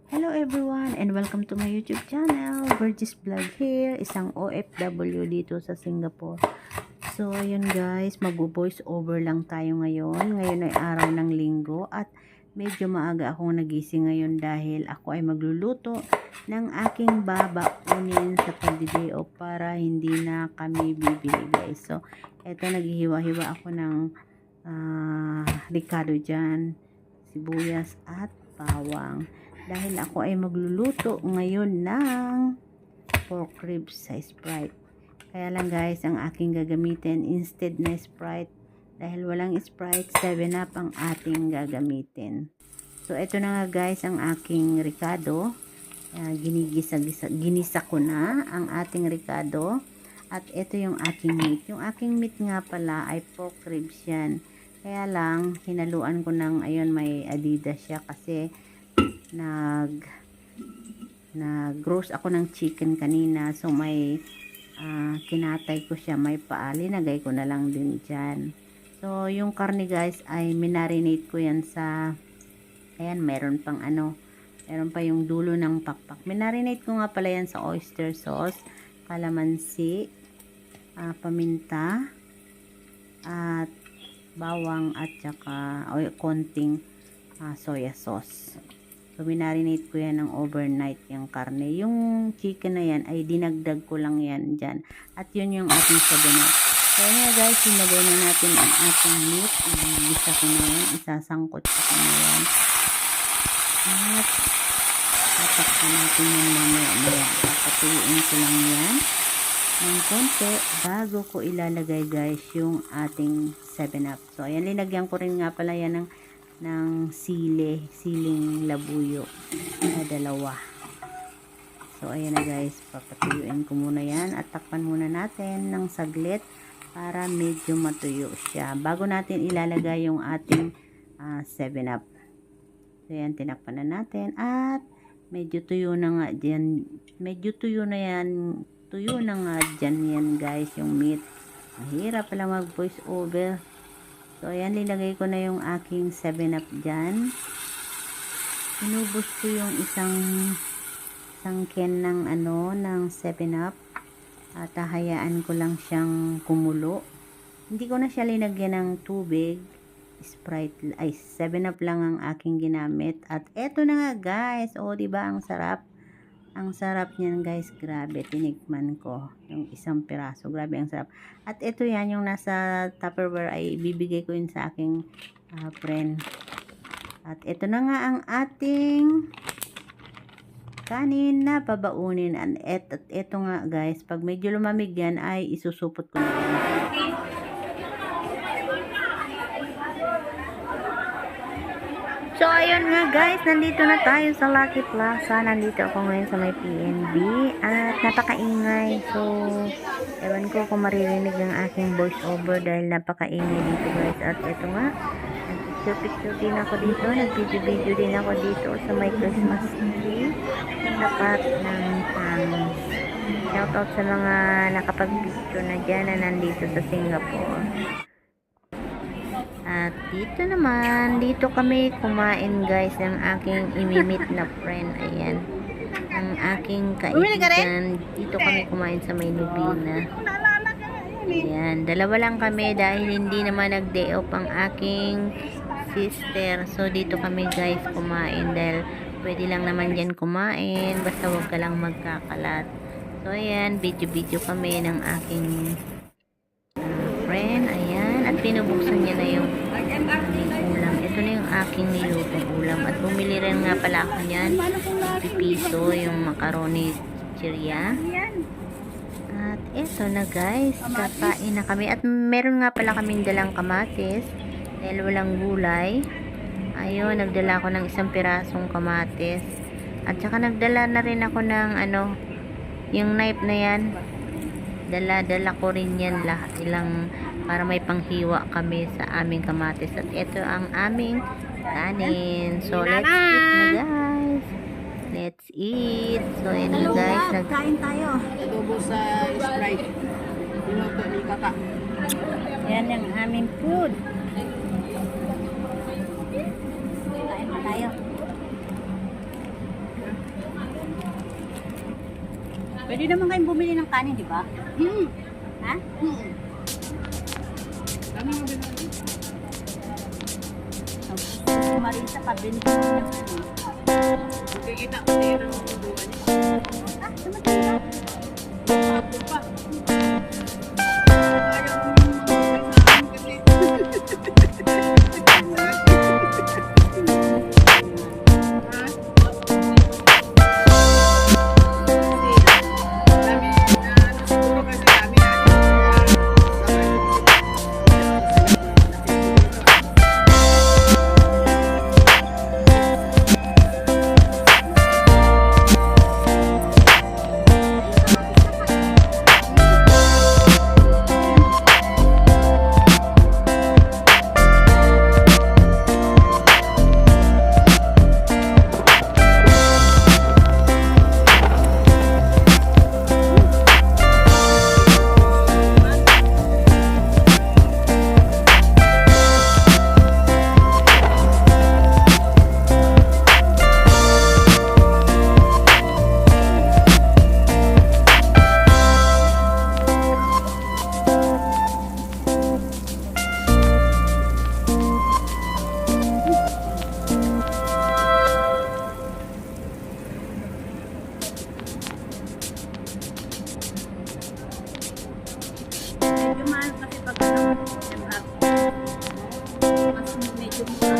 Hello everyone and welcome to my YouTube channel, Virgis Vlog here, isang OFW dito sa Singapore. So ayun guys, mag-voice over lang tayo ngayon. Ngayon ay araw ng linggo at medyo maaga akong nagising ngayon dahil ako ay magluluto ng aking babaunin sa pag-day off para hindi na kami bibili guys. So eto, naghihiwa-hiwa ako ng ricado dyan, sibuyas at bawang. Dahil ako ay magluluto ngayon ng pork ribs sa Sprite. Kaya lang guys, ang aking gagamitin instead na Sprite, dahil walang Sprite, 7up ang ating gagamitin. So ito na nga guys ang aking ricado. Ginisa ko na ang ating ricado. At ito yung aking meat. Yung aking meat nga pala ay pork ribs yan. Kaya lang, hinaluan ko ng, ayun, may adidas siya kasi nag-roast ako ng chicken kanina, so may kinatay ko siya, may paa, linagay ko na lang din dyan. So yung karne guys ay minarinate ko yan sa, ayan, meron pang meron pa yung dulo ng pakpak. Minarinate ko nga pala yan sa oyster sauce, kalamansi, paminta at bawang at saka konting soya sauce. So, minarinate ko yan ng overnight yung karne. Yung chicken na yan ay dinagdag ko lang yan dyan. At yun yung ating sabanat. So, yun guys, sinagay na natin ang ating meat. Igisa ko na yan. Isasangkot ko na yan. At tatakpan natin yung mamaya. Papatuloyin ko lang yan ng konti bago ko ilalagay guys yung ating 7up. So, ayan, linagyan ko rin nga pala yan ng siling labuyo na 2. So ayan na guys, papatuyuin ko muna yan at takpan muna natin ng saglit para medyo matuyo siya bago natin ilalagay yung ating 7up. So ayan, tinakpan na natin at medyo tuyo na nga dyan, tuyo na nga dyan yan guys yung meat. Mahirap pala mag voice over. So, ayan, linagay ko na yung aking 7up dyan. Inubos ko yung isang can ng ng 7up. At hayaan ko lang siyang kumulo. Hindi ko na siya linagyan ng tubig. Sprite, 7up lang ang aking ginamit. At eto na nga guys. O, diba ang sarap? Ang sarap niyan guys, grabe, tinikman ko yung isang piraso, grabe ang sarap. At ito yan, yung nasa Tupperware ay ibibigay ko yun sa aking friend. At ito na nga ang ating kanin na pabaunin. At ito nga guys, pag medyo lumamig yan ay isusupot ko na yan. So, ayun nga guys, nandito na tayo sa Lucky Plaza. Nandito ako ngayon sa may PNB at napakaingay. So, ewan ko kung maririnig ang aking voice over dahil napakaingay dito guys. At ito nga, nag-picture din ako dito, nag-video din ako dito sa may Christmas tree sa tapat ng Thames. Shoutout sa mga nakapag-picture na dyan na nandito sa Singapore. At dito naman, dito kami kumain guys ng aking imimit na friend. Ayan, ang aking kaibigan. Dito kami kumain sa may Nubina. Ayan, 2 lang kami dahil hindi naman nag-day off ang aking sister. So dito kami guys kumain dahil pwede lang naman dyan kumain. Basta wag ka lang magkakalat. So ayan, video kami ng aking friend. Ayan, at pinubuksan niya na yung ulam. Ito na yung aking nilutong ulam. At bumili rin nga pala ako niyan, 50 piso, yung macaroni chiria. At Eto na guys, kakain na kami. At meron nga pala kaming dalang kamatis. Dahil walang gulay. Ayun, nagdala ako ng isang pirasong kamatis. At saka nagdala na rin ako ng ano, yung knife na yan. Dala ko rin yan lahat. Para may panghiwa kami sa aming kamatis. At ito ang aming kanin. So, let's eat na guys. Let's eat. So, yun na guys. Kain tayo. Adobo sa Sprite. Pinuto ni Kaka. Yan ang aming food. Kain pa tayo. Pwede naman kayong bumili ng kanin, di ba? Ha? Ano yung binali? Si Marisa, pabili ko ng ano. Kikita ko din ang buwan niya. Ah, samantalang. Ako pa. Ayaw ko yung mga Medyo mahal kasi pag mas medyo mura